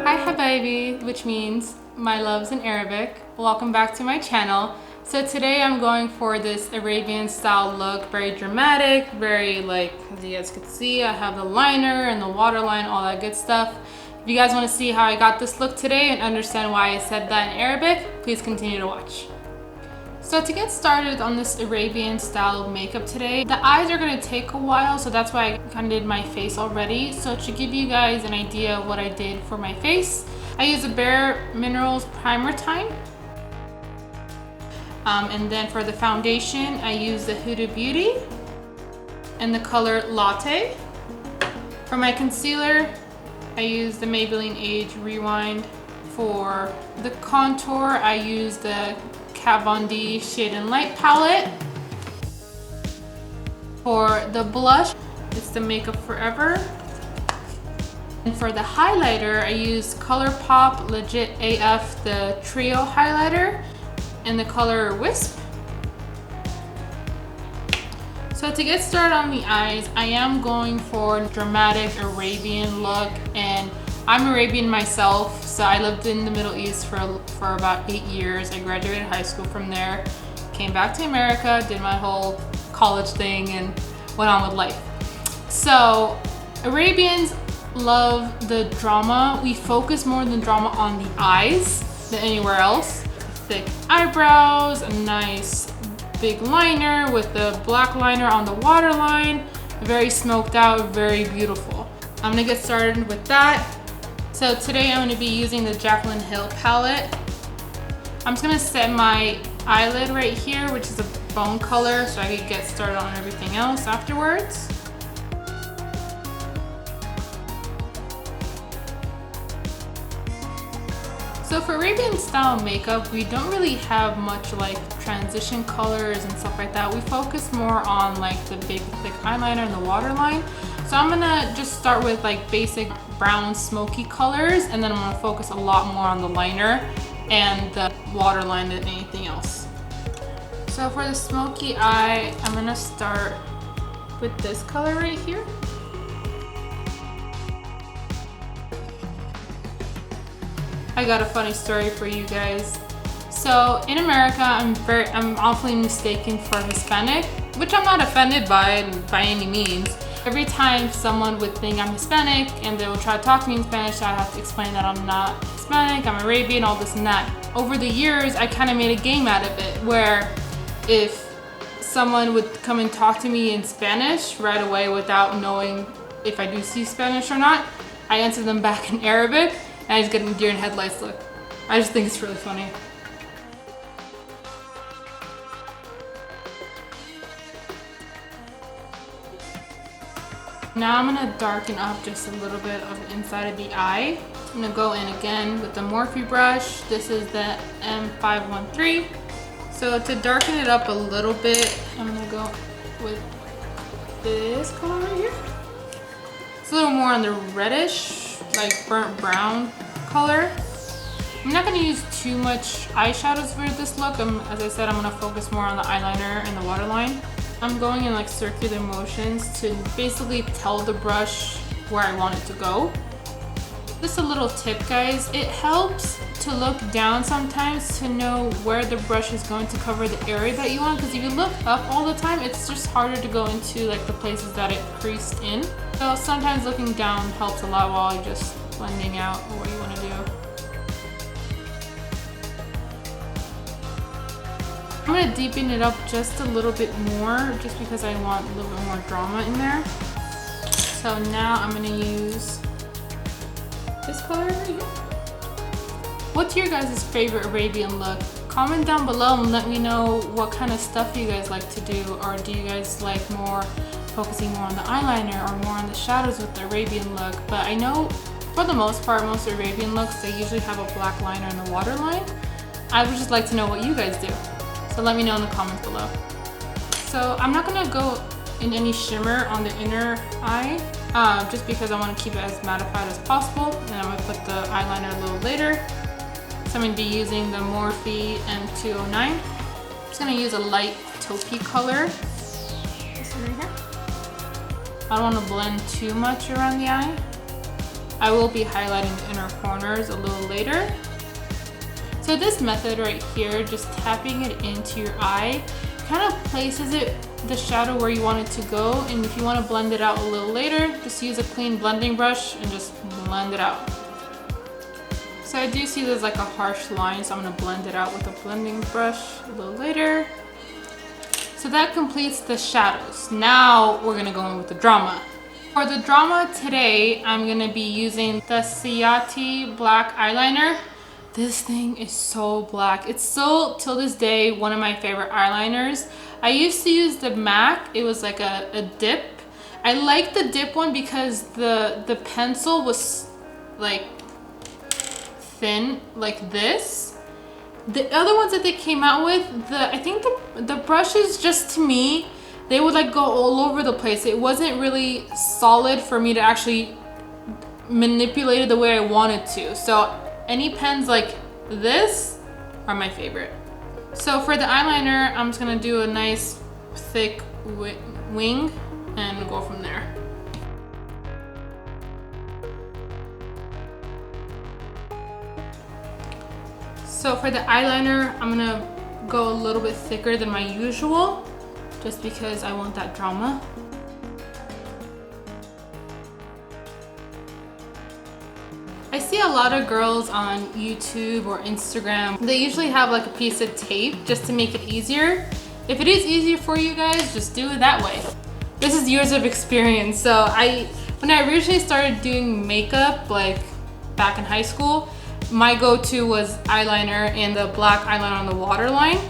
Hi Habibi, which means my loves in Arabic. Welcome back to my channel. So today I'm going for this Arabian style look, very dramatic, very like, as you guys can see, I have the liner and the waterline, all that good stuff. If you guys want to see how I got this look today and understand why I said that in Arabic, please continue to watch. So to get started on this Arabian style makeup today, the eyes are going to take a while, so that's why I kind of did my face already. So to give you guys an idea of what I did for my face, I used a Bare Minerals Primer Time. And then for the foundation, I used the Huda Beauty in the color Latte. For my concealer, I used the Maybelline Age Rewind. For the contour, I used the Kat Von D Shade and Light palette. For the blush, it's the Makeup Forever. And for the highlighter, I used ColourPop Legit AF, the Trio highlighter in the color Wisp. So to get started on the eyes, I am going for a dramatic Arabian look, and I'm Arabian myself, so I lived in the Middle East for about 8 years. I graduated high school from there, came back to America, did my whole college thing, and went on with life. So Arabians love the drama. We focus more than drama on the eyes than anywhere else. Thick eyebrows, a nice big liner with the black liner on the waterline, very smoked out, very beautiful. I'm gonna get started with that. So today I'm going to be using the Jaclyn Hill palette. I'm just going to set my eyelid right here, which is a bone color, so I can get started on everything else afterwards. So for Arabian style makeup, we don't really have much like transition colors and stuff like that. We focus more on like the big thick eyeliner and the waterline. So I'm gonna just start with like basic brown smoky colors, and then I'm gonna focus a lot more on the liner and the waterline than anything else. So for the smoky eye, I'm gonna start with this color right here. I got a funny story for you guys. So in America, I'm awfully mistaken for Hispanic, which I'm not offended by any means. Every time someone would think I'm Hispanic and they will try to talk to me in Spanish, I have to explain that I'm not Hispanic, I'm Arabian, all this and that. Over the years, I kind of made a game out of it, where if someone would come and talk to me in Spanish right away without knowing if I do see Spanish or not, I answer them back in Arabic, and I just get a deer in headlights look. I just think it's really funny. Now I'm gonna darken up just a little bit of the inside of the eye. I'm gonna go in again with the Morphe brush. This is the M513. So to darken it up a little bit, I'm gonna go with this color right here. It's a little more on the reddish, like burnt brown color. I'm not gonna use too much eyeshadows for this look. As I said, I'm gonna focus more on the eyeliner and the waterline. I'm going in like circular motions to basically tell the brush where I want it to go. Just a little tip, guys. It helps to look down sometimes to know where the brush is going to cover the area that you want, because if you look up all the time, it's just harder to go into like the places that it creased in. So sometimes looking down helps a lot while you're just blending out what you want to do. I'm going to deepen it up just a little bit more, just because I want a little bit more drama in there. So now I'm going to use this color right here. What's your guys' favorite Arabian look? Comment down below and let me know what kind of stuff you guys like to do, or do you guys like more focusing more on the eyeliner or more on the shadows with the Arabian look? But I know for the most part, most Arabian looks, they usually have a black liner and a waterline. I would just like to know what you guys do. So let me know in the comments below. So I'm not gonna go in any shimmer on the inner eye, just because I want to keep it as mattified as possible. And I'm gonna put the eyeliner a little later. So I'm gonna be using the Morphe M209. I'm just gonna use a light taupey color. This one right here. I don't want to blend too much around the eye. I will be highlighting the inner corners a little later. So this method right here, just tapping it into your eye, kind of places the shadow where you want it to go. And if you want to blend it out a little later, just use a clean blending brush and just blend it out. So I do see there's like a harsh line, so I'm going to blend it out with a blending brush a little later. So that completes the shadows. Now we're going to go in with the drama. For the drama today, I'm going to be using the Ciati black eyeliner. This thing is so black. It's still, till this day, one of my favorite eyeliners. I used to use the MAC. It was like a dip. I like the dip one because the pencil was like thin, like this. The other ones that they came out with, I think the brushes, just to me, they would like go all over the place. It wasn't really solid for me to actually manipulate it the way I wanted to. So any pens like this are my favorite. So for the eyeliner, I'm just gonna do a nice thick wing and go from there. So for the eyeliner, I'm gonna go a little bit thicker than my usual, just because I want that drama. I see a lot of girls on YouTube or Instagram, they usually have like a piece of tape just to make it easier. If it is easier for you guys, just do it that way. This is years of experience. So when I originally started doing makeup, like back in high school, my go-to was eyeliner and the black eyeliner on the Waterline.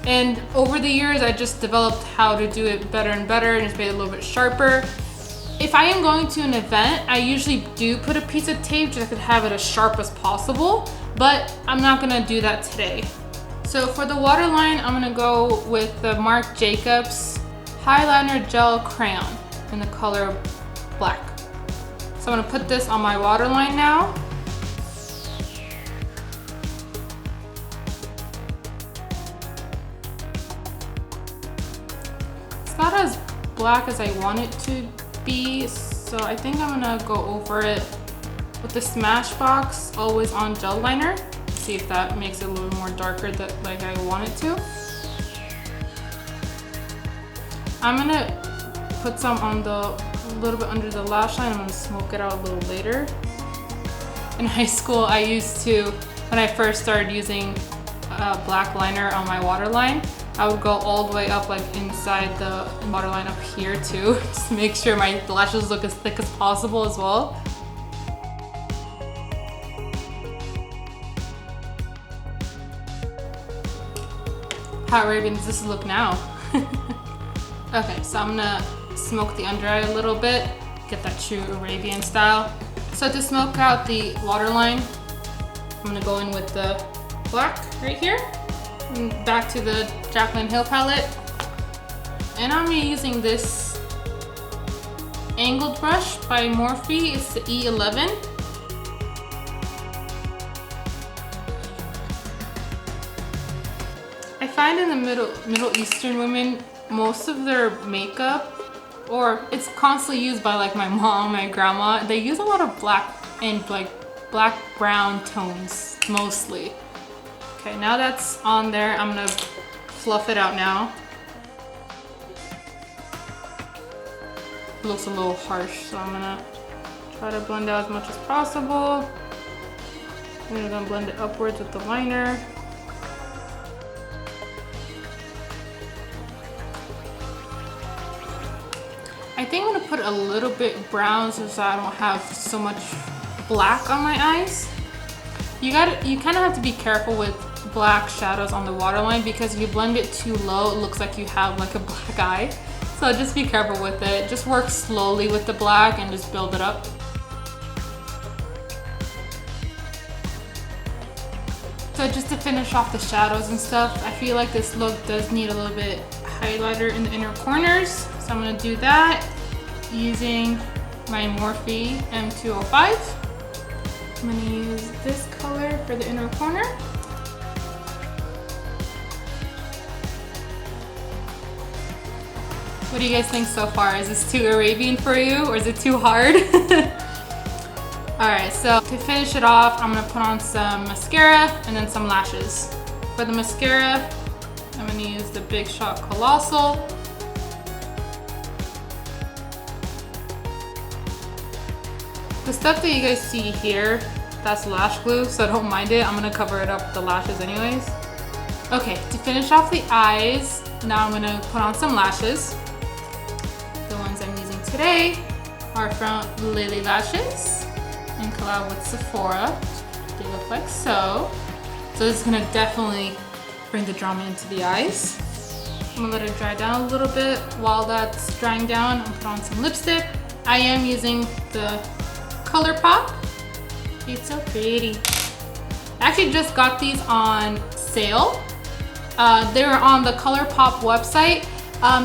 And over the years, I just developed how to do it better and better and just made it a little bit sharper. If I am going to an event, I usually do put a piece of tape just so I could have it as sharp as possible, but I'm not gonna do that today. So for the Waterline, I'm gonna go with the Marc Jacobs Highliner Gel Crayon in the color black. So I'm gonna put this on my Waterline now. It's not as black as I want it to be, so I think I'm gonna go over it with the Smashbox Always On Gel Liner. See if that makes it a little more darker like I want it to. I'm gonna put some on a little bit under the lash line. I'm gonna smoke it out a little later. In high school, I used to, when I first started using black liner on my Waterline, I would go all the way up like inside the Waterline up here too, just to make sure my lashes look as thick as possible as well. How Arabian does this look now? Okay, so I'm gonna smoke the under eye a little bit, get that true Arabian style. So to smoke out the Waterline, I'm gonna go in with the black right here. Back to the Jaclyn Hill palette, and I'm using this angled brush by Morphe. It's the E11. I find in the Middle Eastern women, most of their makeup, or it's constantly used by like my mom, my grandma, they use a lot of black and like black brown tones mostly. Okay, now that's on there, I'm gonna fluff it out now. It looks a little harsh, so I'm gonna try to blend out as much as possible. I'm gonna blend it upwards with the liner. I think I'm gonna put a little bit brown so I don't have so much black on my eyes. You kind of have to be careful with black shadows on the Waterline, because if you blend it too low, it looks like you have like a black eye. So just be careful with it. Just work slowly with the black and just build it up. So just to finish off the shadows and stuff, I feel like this look does need a little bit highlighter in the inner corners. So I'm gonna do that using my Morphe M205. I'm gonna use this color for the inner corner. What do you guys think so far? Is this too Arabian for you, or is it too hard? Alright, so to finish it off, I'm gonna put on some mascara and then some lashes. For the mascara, I'm gonna use the Big Shot Colossal. The stuff that you guys see here, that's lash glue, so don't mind it. I'm gonna cover it up with the lashes anyways. Okay, to finish off the eyes, now I'm gonna put on some lashes. The ones I'm using today are from Lily Lashes in collab with Sephora. They look like so. So this is gonna definitely bring the drama into the eyes. I'm gonna let it dry down a little bit. While that's drying down, I'm gonna put on some lipstick. I am using the ColourPop. It's so pretty. I actually just got these on sale. They were on the ColourPop website.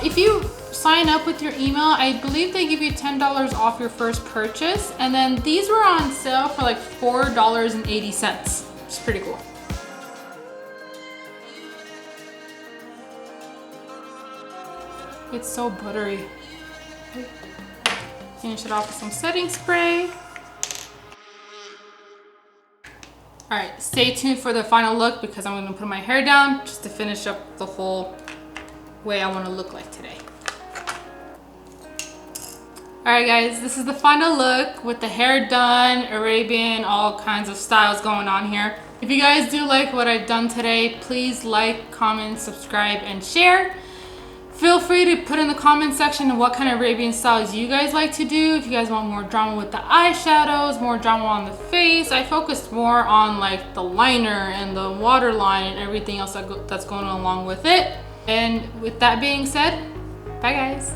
If you sign up with your email, I believe they give you $10 off your first purchase. And then these were on sale for like $4.80. It's pretty cool. It's so buttery. Finish it off with some setting spray. All right, stay tuned for the final look because I'm gonna put my hair down just to finish up the whole way I wanna look like today. All right guys, this is the final look with the hair done, Arabian, all kinds of styles going on here. If you guys do like what I've done today, please like, comment, subscribe, and share. Feel free to put in the comment section what kind of Arabian styles you guys like to do. If you guys want more drama with the eyeshadows, more drama on the face. I focused more on like the liner and the waterline and everything else that's going along with it. And with that being said, bye guys.